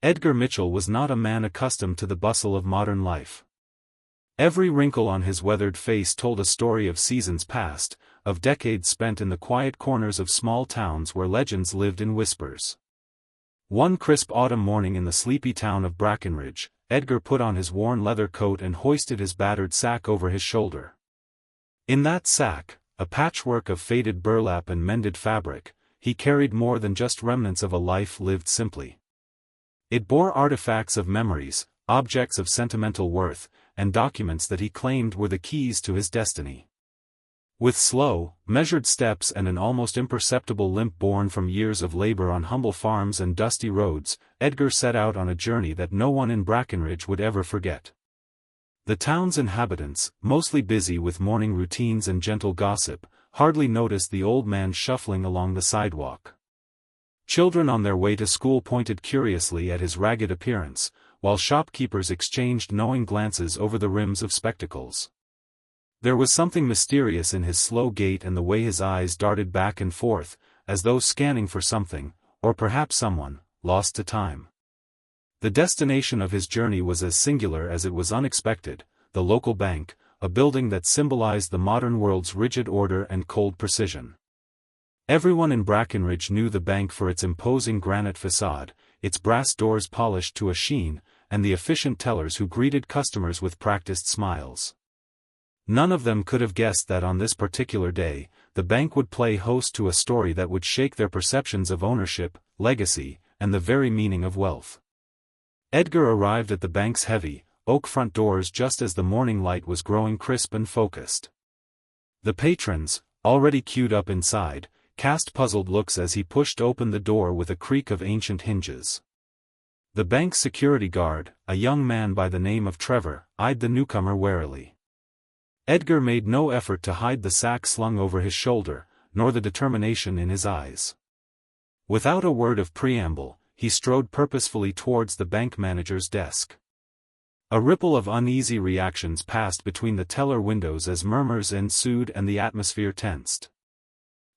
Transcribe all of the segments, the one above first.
Edgar Mitchell was not a man accustomed to the bustle of modern life. Every wrinkle on his weathered face told a story of seasons past, of decades spent in the quiet corners of small towns where legends lived in whispers. One crisp autumn morning in the sleepy town of Brackenridge, Edgar put on his worn leather coat and hoisted his battered sack over his shoulder. In that sack, a patchwork of faded burlap and mended fabric, he carried more than just remnants of a life lived simply. It bore artifacts of memories, objects of sentimental worth, and documents that he claimed were the keys to his destiny. With slow, measured steps and an almost imperceptible limp born from years of labor on humble farms and dusty roads, Edgar set out on a journey that no one in Brackenridge would ever forget. The town's inhabitants, mostly busy with morning routines and gentle gossip, hardly noticed the old man shuffling along the sidewalk. Children on their way to school pointed curiously at his ragged appearance, while shopkeepers exchanged knowing glances over the rims of spectacles. There was something mysterious in his slow gait and the way his eyes darted back and forth, as though scanning for something, or perhaps someone, lost to time. The destination of his journey was as singular as it was unexpected, the local bank, a building that symbolized the modern world's rigid order and cold precision. Everyone in Brackenridge knew the bank for its imposing granite facade, its brass doors polished to a sheen, and the efficient tellers who greeted customers with practiced smiles. None of them could have guessed that on this particular day, the bank would play host to a story that would shake their perceptions of ownership, legacy, and the very meaning of wealth. Edgar arrived at the bank's heavy, oak front doors just as the morning light was growing crisp and focused. The patrons, already queued up inside, cast puzzled looks as he pushed open the door with a creak of ancient hinges. The bank's security guard, a young man by the name of Trevor, eyed the newcomer warily. Edgar made no effort to hide the sack slung over his shoulder, nor the determination in his eyes. Without a word of preamble, he strode purposefully towards the bank manager's desk. A ripple of uneasy reactions passed between the teller windows as murmurs ensued and the atmosphere tensed.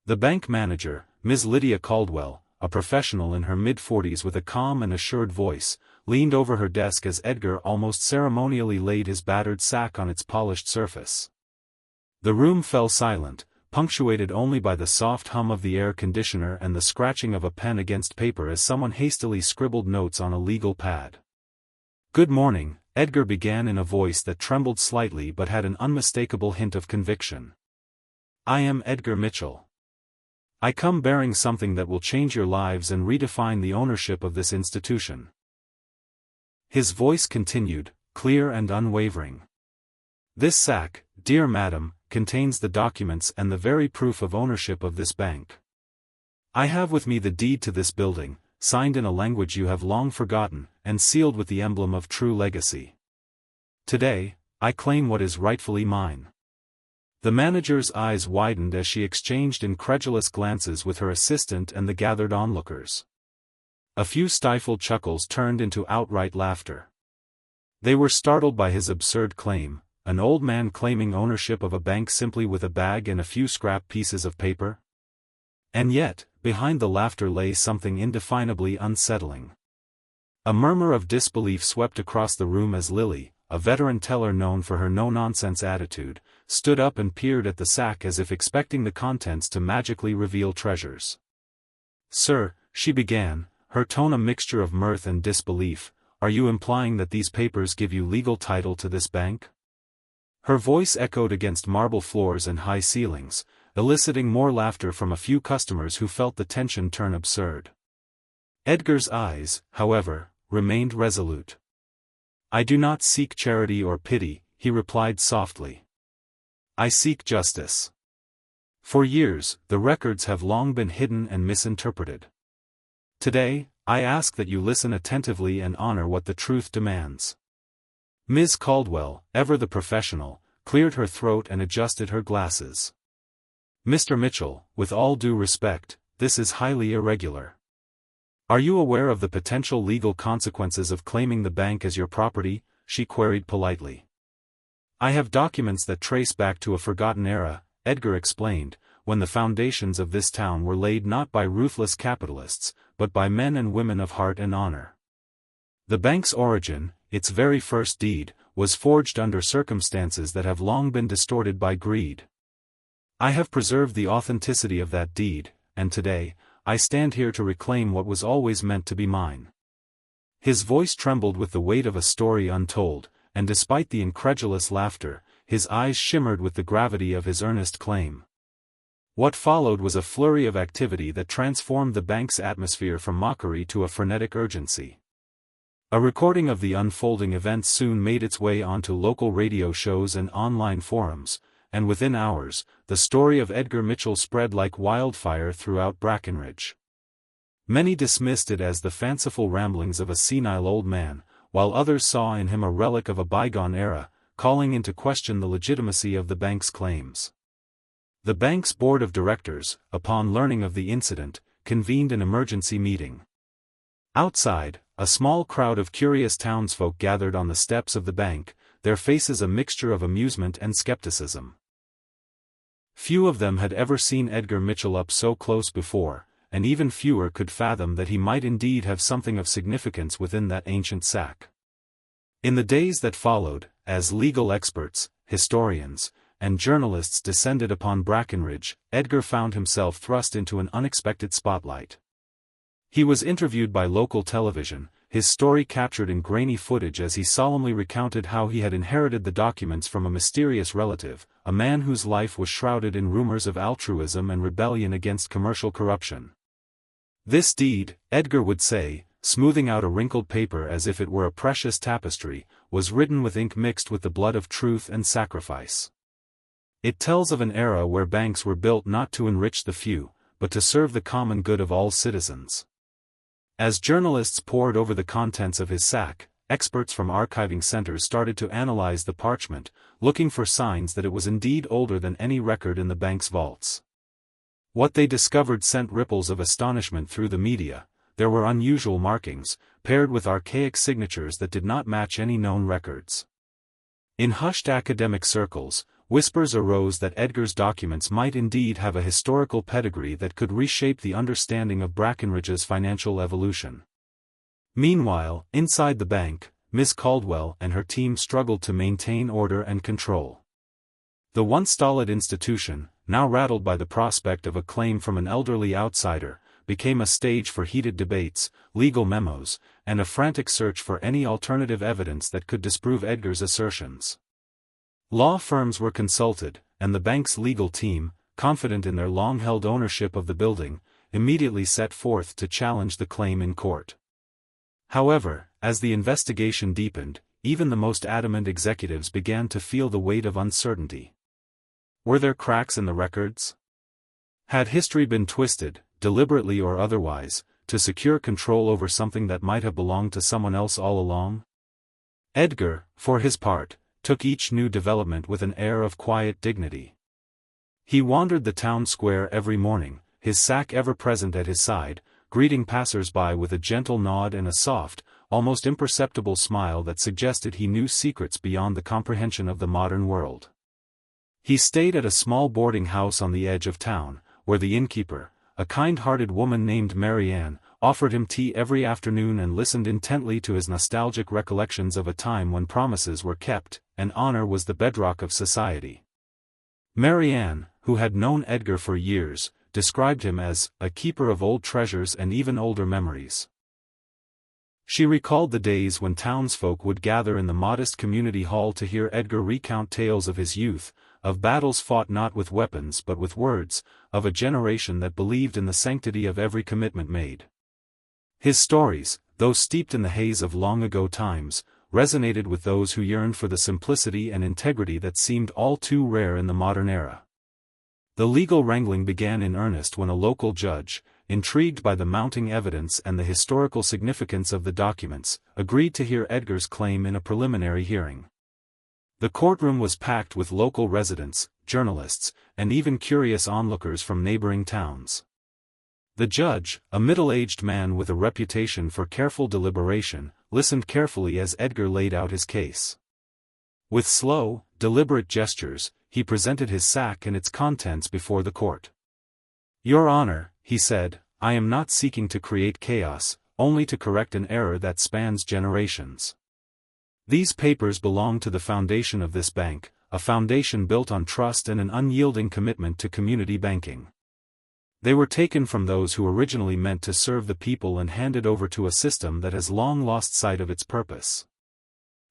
The bank manager, Ms. Lydia Caldwell, a professional in her mid-40s with a calm and assured voice, leaned over her desk as Edgar almost ceremonially laid his battered sack on its polished surface. The room fell silent, punctuated only by the soft hum of the air conditioner and the scratching of a pen against paper as someone hastily scribbled notes on a legal pad. "Good morning," Edgar began in a voice that trembled slightly but had an unmistakable hint of conviction. "I am Edgar Mitchell. I come bearing something that will change your lives and redefine the ownership of this institution." His voice continued, clear and unwavering. "This sack, dear madam, contains the documents and the very proof of ownership of this bank. I have with me the deed to this building, signed in a language you have long forgotten, and sealed with the emblem of true legacy. Today, I claim what is rightfully mine." The manager's eyes widened as she exchanged incredulous glances with her assistant and the gathered onlookers. A few stifled chuckles turned into outright laughter. They were startled by his absurd claim, an old man claiming ownership of a bank simply with a bag and a few scrap pieces of paper. And yet, behind the laughter lay something indefinably unsettling. A murmur of disbelief swept across the room as Lily, a veteran teller known for her no-nonsense attitude, stood up and peered at the sack as if expecting the contents to magically reveal treasures. "Sir," she began, her tone a mixture of mirth and disbelief, "are you implying that these papers give you legal title to this bank?" Her voice echoed against marble floors and high ceilings, eliciting more laughter from a few customers who felt the tension turn absurd. Edgar's eyes, however, remained resolute. "I do not seek charity or pity," he replied softly. "I seek justice. For years, the records have long been hidden and misinterpreted. Today, I ask that you listen attentively and honor what the truth demands." Ms. Caldwell, ever the professional, cleared her throat and adjusted her glasses. "Mr. Mitchell, with all due respect, this is highly irregular. Are you aware of the potential legal consequences of claiming the bank as your property?" she queried politely. "I have documents that trace back to a forgotten era," Edgar explained, "when the foundations of this town were laid not by ruthless capitalists, but by men and women of heart and honor. The bank's origin, its very first deed, was forged under circumstances that have long been distorted by greed. I have preserved the authenticity of that deed, and today, I stand here to reclaim what was always meant to be mine. His voice trembled with the weight of a story untold, and despite the incredulous laughter, his eyes shimmered with the gravity of his earnest claim. What followed was a flurry of activity that transformed the bank's atmosphere from mockery to a frenetic urgency. A recording of the unfolding events soon made its way onto local radio shows and online forums, and within hours, the story of Edgar Mitchell spread like wildfire throughout Brackenridge. Many dismissed it as the fanciful ramblings of a senile old man, while others saw in him a relic of a bygone era, calling into question the legitimacy of the bank's claims. The bank's board of directors, upon learning of the incident, convened an emergency meeting. Outside, a small crowd of curious townsfolk gathered on the steps of the bank, their faces a mixture of amusement and skepticism. Few of them had ever seen Edgar Mitchell up so close before, and even fewer could fathom that he might indeed have something of significance within that ancient sack. In the days that followed, as legal experts, historians, and journalists descended upon Brackenridge, Edgar found himself thrust into an unexpected spotlight. He was interviewed by local television, his story captured in grainy footage as he solemnly recounted how he had inherited the documents from a mysterious relative, a man whose life was shrouded in rumors of altruism and rebellion against commercial corruption. This deed, Edgar would say, smoothing out a wrinkled paper as if it were a precious tapestry, was written with ink mixed with the blood of truth and sacrifice. It tells of an era where banks were built not to enrich the few, but to serve the common good of all citizens. As journalists pored over the contents of his sack, experts from archiving centers started to analyze the parchment, looking for signs that it was indeed older than any record in the bank's vaults. What they discovered sent ripples of astonishment through the media. There were unusual markings, paired with archaic signatures that did not match any known records. In hushed academic circles, whispers arose that Edgar's documents might indeed have a historical pedigree that could reshape the understanding of Brackenridge's financial evolution. Meanwhile, inside the bank, Miss Caldwell and her team struggled to maintain order and control. The once stolid institution, now rattled by the prospect of a claim from an elderly outsider, became a stage for heated debates, legal memos, and a frantic search for any alternative evidence that could disprove Edgar's assertions. Law firms were consulted, and the bank's legal team, confident in their long-held ownership of the building, immediately set forth to challenge the claim in court. However, as the investigation deepened, even the most adamant executives began to feel the weight of uncertainty. Were there cracks in the records? Had history been twisted, deliberately or otherwise, to secure control over something that might have belonged to someone else all along? Edgar, for his part, took each new development with an air of quiet dignity. He wandered the town square every morning, his sack ever present at his side, greeting passers-by with a gentle nod and a soft, almost imperceptible smile that suggested he knew secrets beyond the comprehension of the modern world. He stayed at a small boarding house on the edge of town, where the innkeeper, a kind-hearted woman named Mary Ann, offered him tea every afternoon and listened intently to his nostalgic recollections of a time when promises were kept, and honor was the bedrock of society. Mary Ann, who had known Edgar for years, described him as a keeper of old treasures and even older memories. She recalled the days when townsfolk would gather in the modest community hall to hear Edgar recount tales of his youth, of battles fought not with weapons but with words, of a generation that believed in the sanctity of every commitment made. His stories, though steeped in the haze of long-ago times, resonated with those who yearned for the simplicity and integrity that seemed all too rare in the modern era. The legal wrangling began in earnest when a local judge, intrigued by the mounting evidence and the historical significance of the documents, agreed to hear Edgar's claim in a preliminary hearing. The courtroom was packed with local residents, journalists, and even curious onlookers from neighboring towns. The judge, a middle-aged man with a reputation for careful deliberation, listened carefully as Edgar laid out his case. With slow, deliberate gestures, he presented his sack and its contents before the court. "Your Honor," he said, "I am not seeking to create chaos, only to correct an error that spans generations. These papers belong to the foundation of this bank, a foundation built on trust and an unyielding commitment to community banking. They were taken from those who originally meant to serve the people and handed over to a system that has long lost sight of its purpose.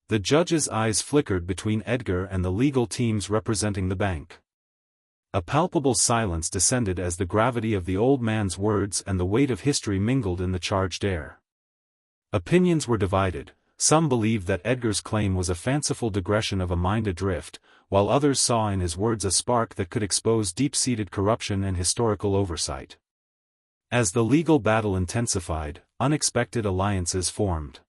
The judge's eyes flickered between Edgar and the legal teams representing the bank. A palpable silence descended as the gravity of the old man's words and the weight of history mingled in the charged air. Opinions were divided. Some believed that Edgar's claim was a fanciful digression of a mind adrift, while others saw in his words a spark that could expose deep-seated corruption and historical oversight. As the legal battle intensified, unexpected alliances formed.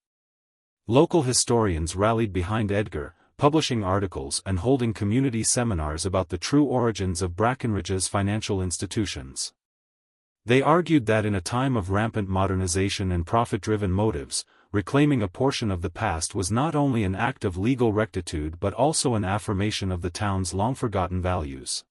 Local historians rallied behind Edgar, publishing articles and holding community seminars about the true origins of Brackenridge's financial institutions. They argued that in a time of rampant modernization and profit-driven motives, reclaiming a portion of the past was not only an act of legal rectitude but also an affirmation of the town's long-forgotten values.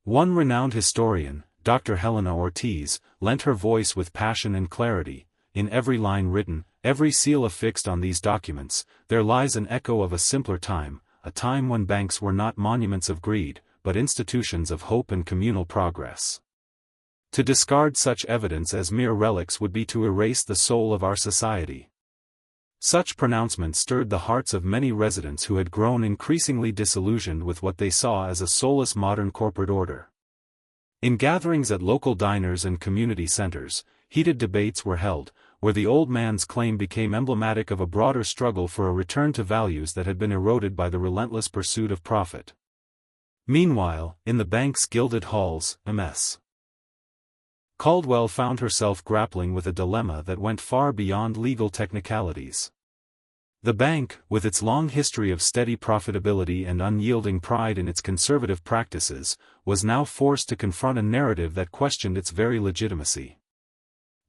One renowned historian, Dr. Helena Ortiz, lent her voice with passion and clarity. In every line written, every seal affixed on these documents, there lies an echo of a simpler time, a time when banks were not monuments of greed, but institutions of hope and communal progress. To discard such evidence as mere relics would be to erase the soul of our society. Such pronouncements stirred the hearts of many residents who had grown increasingly disillusioned with what they saw as a soulless modern corporate order. In gatherings at local diners and community centers, heated debates were held, where the old man's claim became emblematic of a broader struggle for a return to values that had been eroded by the relentless pursuit of profit. Meanwhile, in the bank's gilded halls, Ms. Caldwell found herself grappling with a dilemma that went far beyond legal technicalities. The bank, with its long history of steady profitability and unyielding pride in its conservative practices, was now forced to confront a narrative that questioned its very legitimacy.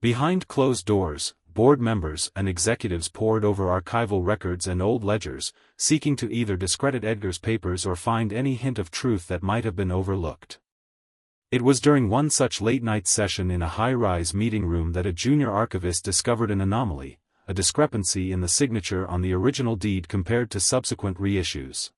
Behind closed doors, board members and executives pored over archival records and old ledgers, seeking to either discredit Edgar's papers or find any hint of truth that might have been overlooked. It was during one such late-night session in a high-rise meeting room that a junior archivist discovered an anomaly, a discrepancy in the signature on the original deed compared to subsequent reissues.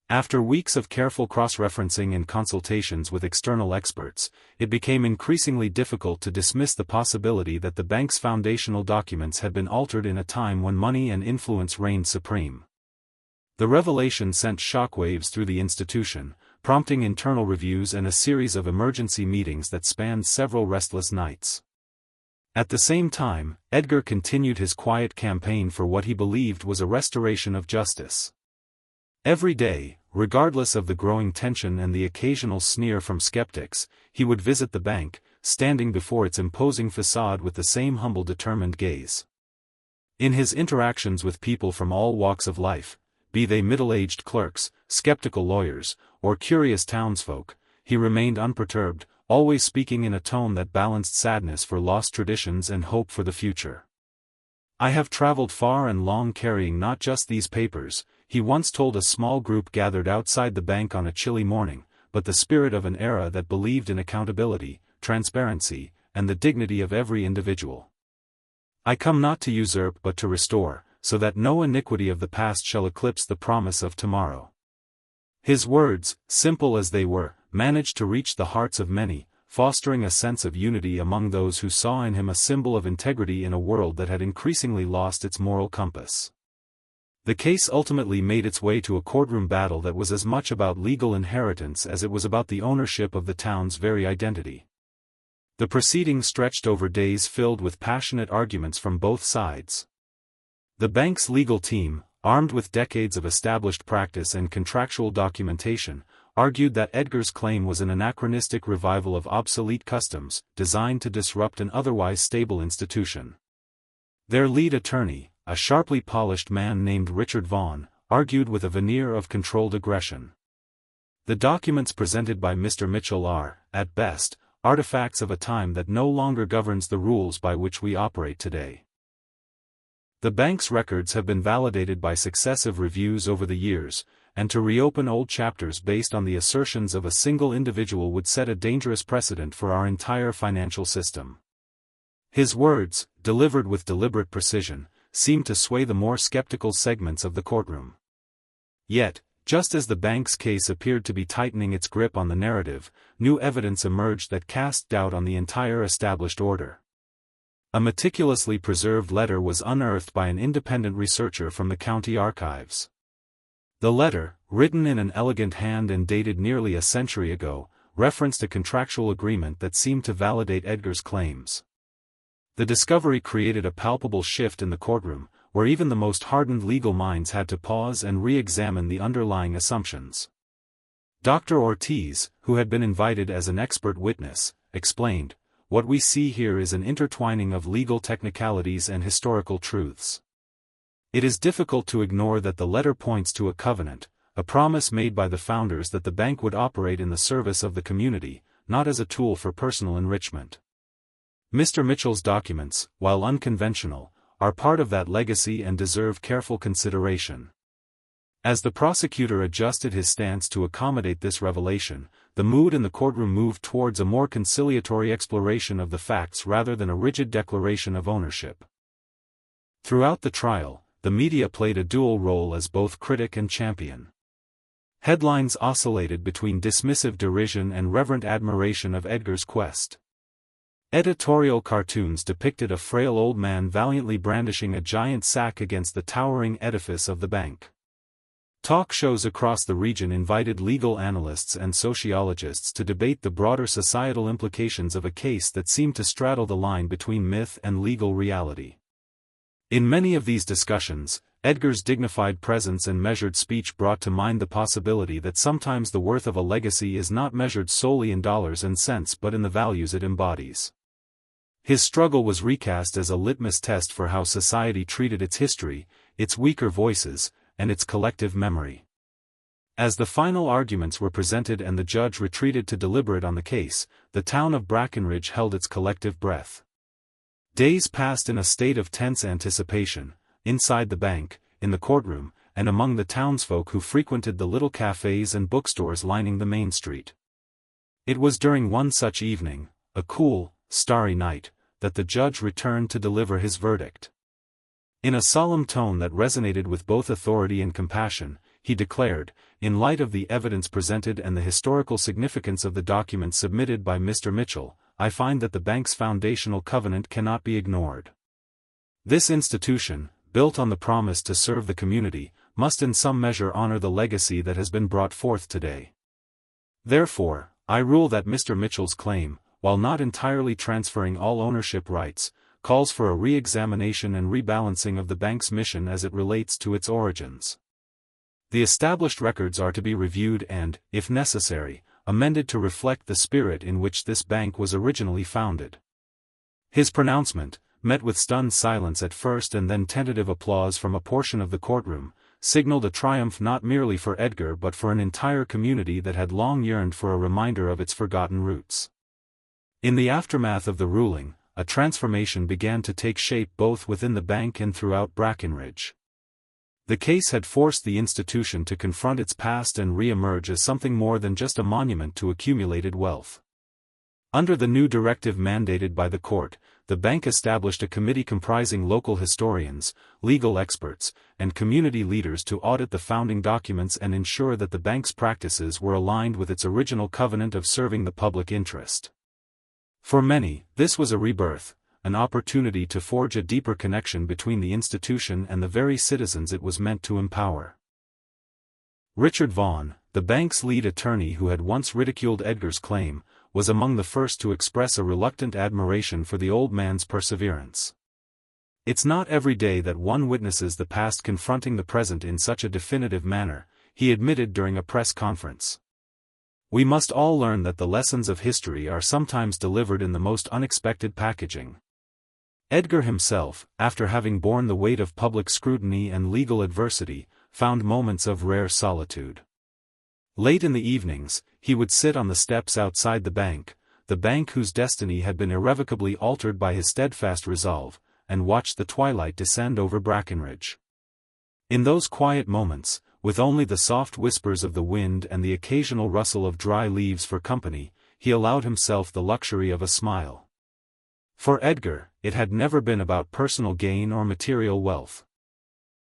After weeks of careful cross-referencing and consultations with external experts, it became increasingly difficult to dismiss the possibility that the bank's foundational documents had been altered in a time when money and influence reigned supreme. The revelation sent shockwaves through the institution, prompting internal reviews and a series of emergency meetings that spanned several restless nights. At the same time, Edgar continued his quiet campaign for what he believed was a restoration of justice. Every day, regardless of the growing tension and the occasional sneer from skeptics, he would visit the bank, standing before its imposing facade with the same humble determined gaze. In his interactions with people from all walks of life, be they middle-aged clerks, skeptical lawyers, or curious townsfolk, he remained unperturbed, always speaking in a tone that balanced sadness for lost traditions and hope for the future. "I have traveled far and long carrying not just these papers," he once told a small group gathered outside the bank on a chilly morning, "but the spirit of an era that believed in accountability, transparency, and the dignity of every individual. I come not to usurp but to restore, so that no iniquity of the past shall eclipse the promise of tomorrow." His words, simple as they were, managed to reach the hearts of many, fostering a sense of unity among those who saw in him a symbol of integrity in a world that had increasingly lost its moral compass. The case ultimately made its way to a courtroom battle that was as much about legal inheritance as it was about the ownership of the town's very identity. The proceedings stretched over days filled with passionate arguments from both sides. The bank's legal team, armed with decades of established practice and contractual documentation, argued that Edgar's claim was an anachronistic revival of obsolete customs, designed to disrupt an otherwise stable institution. Their lead attorney, a sharply polished man named Richard Vaughan, argued with a veneer of controlled aggression. The documents presented by Mr. Mitchell are, at best, artifacts of a time that no longer governs the rules by which we operate today. The bank's records have been validated by successive reviews over the years, and to reopen old chapters based on the assertions of a single individual would set a dangerous precedent for our entire financial system. His words, delivered with deliberate precision, seemed to sway the more skeptical segments of the courtroom. Yet, just as the bank's case appeared to be tightening its grip on the narrative, new evidence emerged that cast doubt on the entire established order. A meticulously preserved letter was unearthed by an independent researcher from the county archives. The letter, written in an elegant hand and dated nearly a century ago, referenced a contractual agreement that seemed to validate Edgar's claims. The discovery created a palpable shift in the courtroom, where even the most hardened legal minds had to pause and re-examine the underlying assumptions. Dr. Ortiz, who had been invited as an expert witness, explained, "What we see here is an intertwining of legal technicalities and historical truths. It is difficult to ignore that the letter points to a covenant, a promise made by the founders that the bank would operate in the service of the community, not as a tool for personal enrichment. Mr. Mitchell's documents, while unconventional, are part of that legacy and deserve careful consideration." As the prosecutor adjusted his stance to accommodate this revelation, the mood in the courtroom moved towards a more conciliatory exploration of the facts rather than a rigid declaration of ownership. Throughout the trial, the media played a dual role as both critic and champion. Headlines oscillated between dismissive derision and reverent admiration of Edgar's quest. Editorial cartoons depicted a frail old man valiantly brandishing a giant sack against the towering edifice of the bank. Talk shows across the region invited legal analysts and sociologists to debate the broader societal implications of a case that seemed to straddle the line between myth and legal reality. In many of these discussions, Edgar's dignified presence and measured speech brought to mind the possibility that sometimes the worth of a legacy is not measured solely in dollars and cents but in the values it embodies. His struggle was recast as a litmus test for how society treated its history, its weaker voices, and its collective memory. As the final arguments were presented and the judge retreated to deliberate on the case, the town of Brackenridge held its collective breath. Days passed in a state of tense anticipation, inside the bank, in the courtroom, and among the townsfolk who frequented the little cafes and bookstores lining the main street. It was during one such evening, a cool, starry night, that the judge returned to deliver his verdict. In a solemn tone that resonated with both authority and compassion, he declared, "In light of the evidence presented and the historical significance of the documents submitted by Mr. Mitchell, I find that the bank's foundational covenant cannot be ignored. This institution, built on the promise to serve the community, must in some measure honor the legacy that has been brought forth today. Therefore, I rule that Mr. Mitchell's claim, while not entirely transferring all ownership rights, calls for a re-examination and rebalancing of the bank's mission as it relates to its origins. The established records are to be reviewed and, if necessary, amended to reflect the spirit in which this bank was originally founded." His pronouncement, met with stunned silence at first and then tentative applause from a portion of the courtroom, signaled a triumph not merely for Edgar but for an entire community that had long yearned for a reminder of its forgotten roots. In the aftermath of the ruling, a transformation began to take shape both within the bank and throughout Brackenridge. The case had forced the institution to confront its past and re-emerge as something more than just a monument to accumulated wealth. Under the new directive mandated by the court, the bank established a committee comprising local historians, legal experts, and community leaders to audit the founding documents and ensure that the bank's practices were aligned with its original covenant of serving the public interest. For many, this was a rebirth, an opportunity to forge a deeper connection between the institution and the very citizens it was meant to empower. Richard Vaughn, the bank's lead attorney who had once ridiculed Edgar's claim, was among the first to express a reluctant admiration for the old man's perseverance. "It's not every day that one witnesses the past confronting the present in such a definitive manner," he admitted during a press conference. "We must all learn that the lessons of history are sometimes delivered in the most unexpected packaging." Edgar himself, after having borne the weight of public scrutiny and legal adversity, found moments of rare solitude. Late in the evenings, he would sit on the steps outside the bank whose destiny had been irrevocably altered by his steadfast resolve, and watch the twilight descend over Brackenridge. In those quiet moments, with only the soft whispers of the wind and the occasional rustle of dry leaves for company, he allowed himself the luxury of a smile. For Edgar, it had never been about personal gain or material wealth.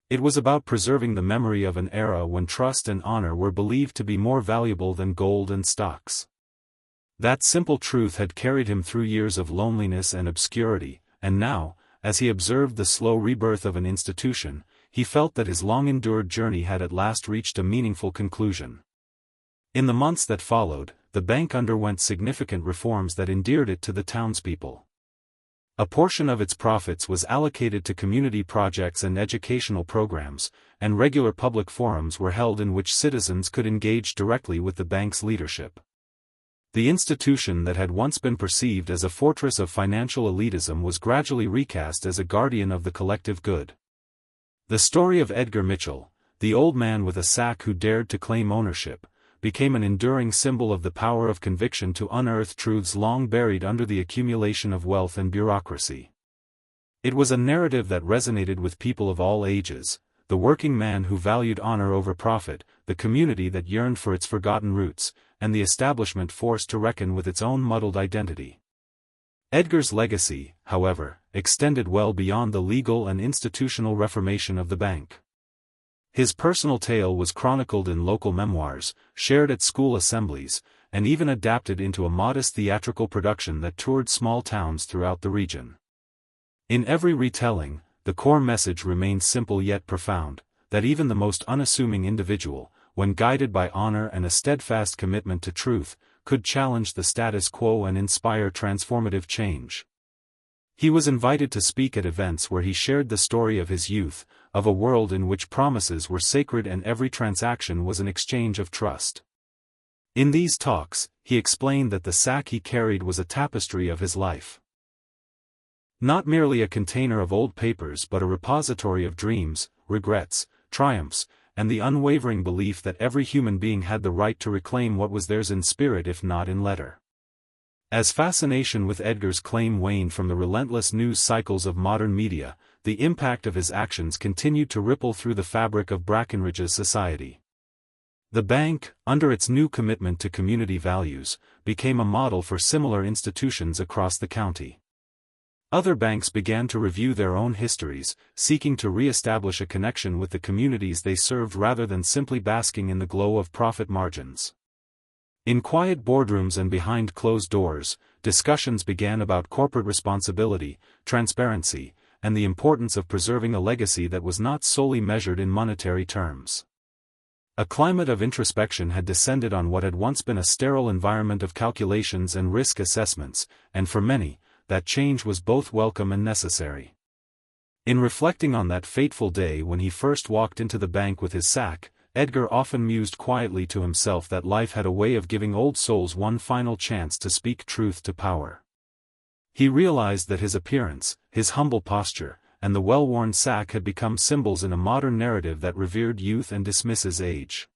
It was about preserving the memory of an era when trust and honor were believed to be more valuable than gold and stocks. That simple truth had carried him through years of loneliness and obscurity, and now, as he observed the slow rebirth of an institution, he felt that his long-endured journey had at last reached a meaningful conclusion. In the months that followed, the bank underwent significant reforms that endeared it to the townspeople. A portion of its profits was allocated to community projects and educational programs, and regular public forums were held in which citizens could engage directly with the bank's leadership. The institution that had once been perceived as a fortress of financial elitism was gradually recast as a guardian of the collective good. The story of Edgar Mitchell, the old man with a sack who dared to claim ownership, became an enduring symbol of the power of conviction to unearth truths long buried under the accumulation of wealth and bureaucracy. It was a narrative that resonated with people of all ages, the working man who valued honor over profit, the community that yearned for its forgotten roots, and the establishment forced to reckon with its own muddled identity. Edgar's legacy, however, extended well beyond the legal and institutional reformation of the bank. His personal tale was chronicled in local memoirs, shared at school assemblies, and even adapted into a modest theatrical production that toured small towns throughout the region. In every retelling, the core message remained simple yet profound, that even the most unassuming individual, when guided by honor and a steadfast commitment to truth, could challenge the status quo and inspire transformative change. He was invited to speak at events where he shared the story of his youth, of a world in which promises were sacred and every transaction was an exchange of trust. In these talks, he explained that the sack he carried was a tapestry of his life. Not merely a container of old papers but a repository of dreams, regrets, triumphs, and the unwavering belief that every human being had the right to reclaim what was theirs in spirit if not in letter. As fascination with Edgar's claim waned from the relentless news cycles of modern media, the impact of his actions continued to ripple through the fabric of Brackenridge's society. The bank, under its new commitment to community values, became a model for similar institutions across the county. Other banks began to review their own histories, seeking to re-establish a connection with the communities they served rather than simply basking in the glow of profit margins. In quiet boardrooms and behind closed doors, discussions began about corporate responsibility, transparency, and the importance of preserving a legacy that was not solely measured in monetary terms. A climate of introspection had descended on what had once been a sterile environment of calculations and risk assessments, and for many, that change was both welcome and necessary. In reflecting on that fateful day when he first walked into the bank with his sack, Edgar often mused quietly to himself that life had a way of giving old souls one final chance to speak truth to power. He realized that his appearance, his humble posture, and the well-worn sack had become symbols in a modern narrative that revered youth and dismisses age.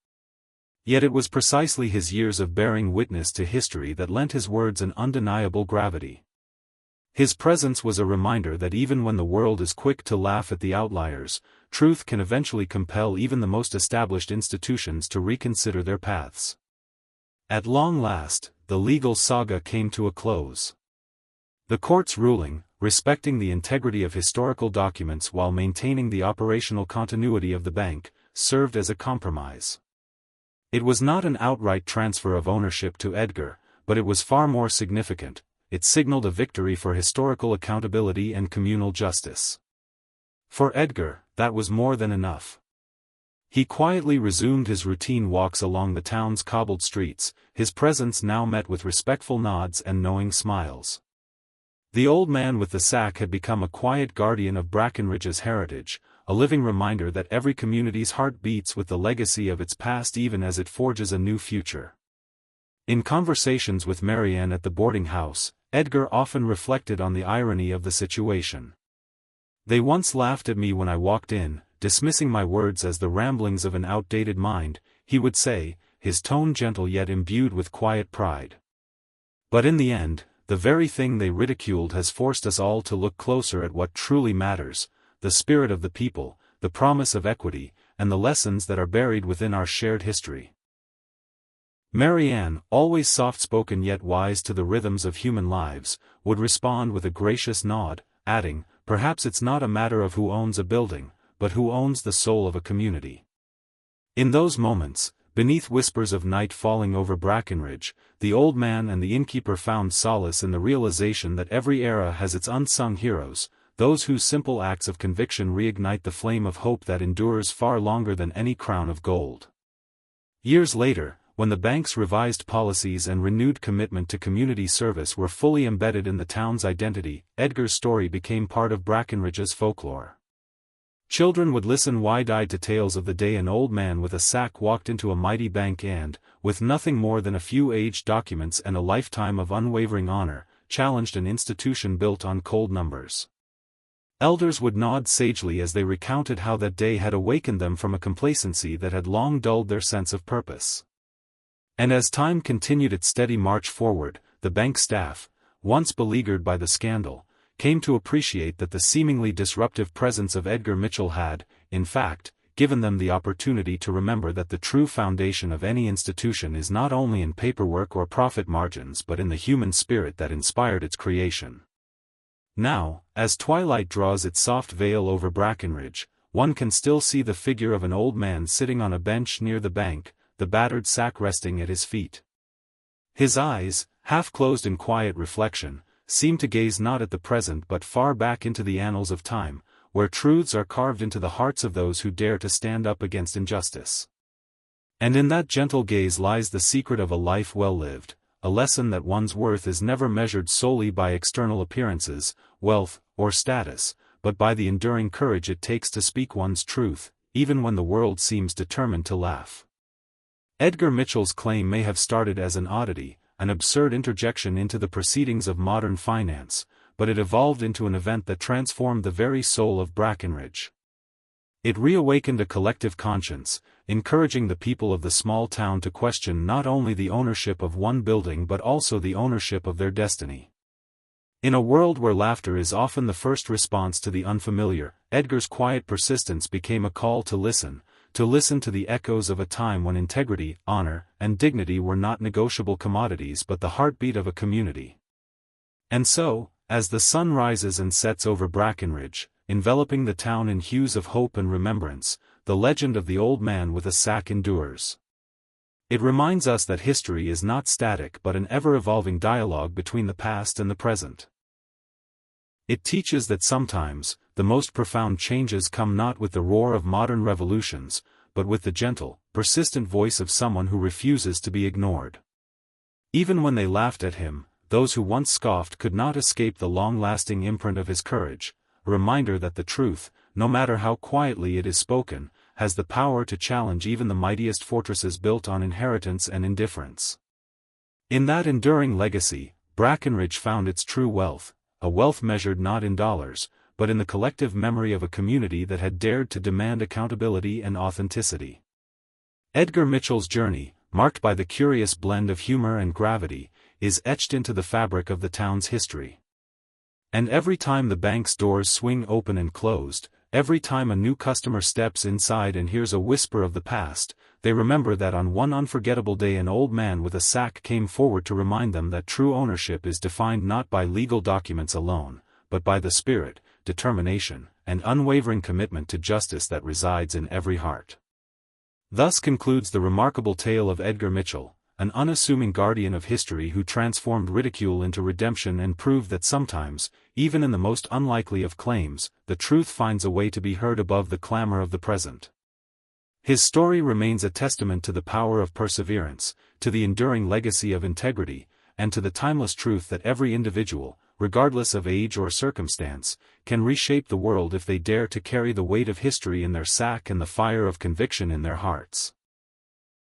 Yet it was precisely his years of bearing witness to history that lent his words an undeniable gravity. His presence was a reminder that even when the world is quick to laugh at the outliers, truth can eventually compel even the most established institutions to reconsider their paths. At long last, the legal saga came to a close. The court's ruling, respecting the integrity of historical documents while maintaining the operational continuity of the bank, served as a compromise. It was not an outright transfer of ownership to Edgar, but it was far more significant. It signaled a victory for historical accountability and communal justice. For Edgar, that was more than enough. He quietly resumed his routine walks along the town's cobbled streets, his presence now met with respectful nods and knowing smiles. The old man with the sack had become a quiet guardian of Brackenridge's heritage, a living reminder that every community's heart beats with the legacy of its past even as it forges a new future. In conversations with Marianne at the boarding house, Edgar often reflected on the irony of the situation. "They once laughed at me when I walked in, dismissing my words as the ramblings of an outdated mind," he would say, his tone gentle yet imbued with quiet pride. "But in the end, the very thing they ridiculed has forced us all to look closer at what truly matters, the spirit of the people, the promise of equity, and the lessons that are buried within our shared history." Marianne, always soft-spoken yet wise to the rhythms of human lives, would respond with a gracious nod, adding, "Perhaps it's not a matter of who owns a building, but who owns the soul of a community." In those moments, beneath whispers of night falling over Brackenridge, the old man and the innkeeper found solace in the realization that every era has its unsung heroes, those whose simple acts of conviction reignite the flame of hope that endures far longer than any crown of gold. Years later, when the bank's revised policies and renewed commitment to community service were fully embedded in the town's identity, Edgar's story became part of Brackenridge's folklore. Children would listen wide-eyed to tales of the day an old man with a sack walked into a mighty bank and, with nothing more than a few aged documents and a lifetime of unwavering honor, challenged an institution built on cold numbers. Elders would nod sagely as they recounted how that day had awakened them from a complacency that had long dulled their sense of purpose. And as time continued its steady march forward, the bank staff, once beleaguered by the scandal, came to appreciate that the seemingly disruptive presence of Edgar Mitchell had, in fact, given them the opportunity to remember that the true foundation of any institution is not only in paperwork or profit margins but in the human spirit that inspired its creation. Now, as twilight draws its soft veil over Brackenridge, one can still see the figure of an old man sitting on a bench near the bank, the battered sack resting at his feet. His eyes, half closed in quiet reflection, seem to gaze not at the present but far back into the annals of time, where truths are carved into the hearts of those who dare to stand up against injustice. And in that gentle gaze lies the secret of a life well lived, a lesson that one's worth is never measured solely by external appearances, wealth, or status, but by the enduring courage it takes to speak one's truth, even when the world seems determined to laugh. Edgar Mitchell's claim may have started as an oddity, an absurd interjection into the proceedings of modern finance, but it evolved into an event that transformed the very soul of Brackenridge. It reawakened a collective conscience, encouraging the people of the small town to question not only the ownership of one building but also the ownership of their destiny. In a world where laughter is often the first response to the unfamiliar, Edgar's quiet persistence became a call to listen to the echoes of a time when integrity, honor, and dignity were not negotiable commodities but the heartbeat of a community. And so, as the sun rises and sets over Brackenridge, enveloping the town in hues of hope and remembrance, the legend of the old man with a sack endures. It reminds us that history is not static but an ever-evolving dialogue between the past and the present. It teaches that sometimes, the most profound changes come not with the roar of modern revolutions, but with the gentle, persistent voice of someone who refuses to be ignored. Even when they laughed at him, those who once scoffed could not escape the long-lasting imprint of his courage, a reminder that the truth, no matter how quietly it is spoken, has the power to challenge even the mightiest fortresses built on inheritance and indifference. In that enduring legacy, Brackenridge found its true wealth, a wealth measured not in dollars, but in the collective memory of a community that had dared to demand accountability and authenticity. Edgar Mitchell's journey, marked by the curious blend of humor and gravity, is etched into the fabric of the town's history. And every time the bank's doors swing open and closed, every time a new customer steps inside and hears a whisper of the past, they remember that on one unforgettable day an old man with a sack came forward to remind them that true ownership is defined not by legal documents alone, but by the spirit, determination, and unwavering commitment to justice that resides in every heart. Thus concludes the remarkable tale of Edgar Mitchell, an unassuming guardian of history who transformed ridicule into redemption and proved that sometimes, even in the most unlikely of claims, the truth finds a way to be heard above the clamor of the present. His story remains a testament to the power of perseverance, to the enduring legacy of integrity, and to the timeless truth that every individual, regardless of age or circumstance, can reshape the world if they dare to carry the weight of history in their sack and the fire of conviction in their hearts.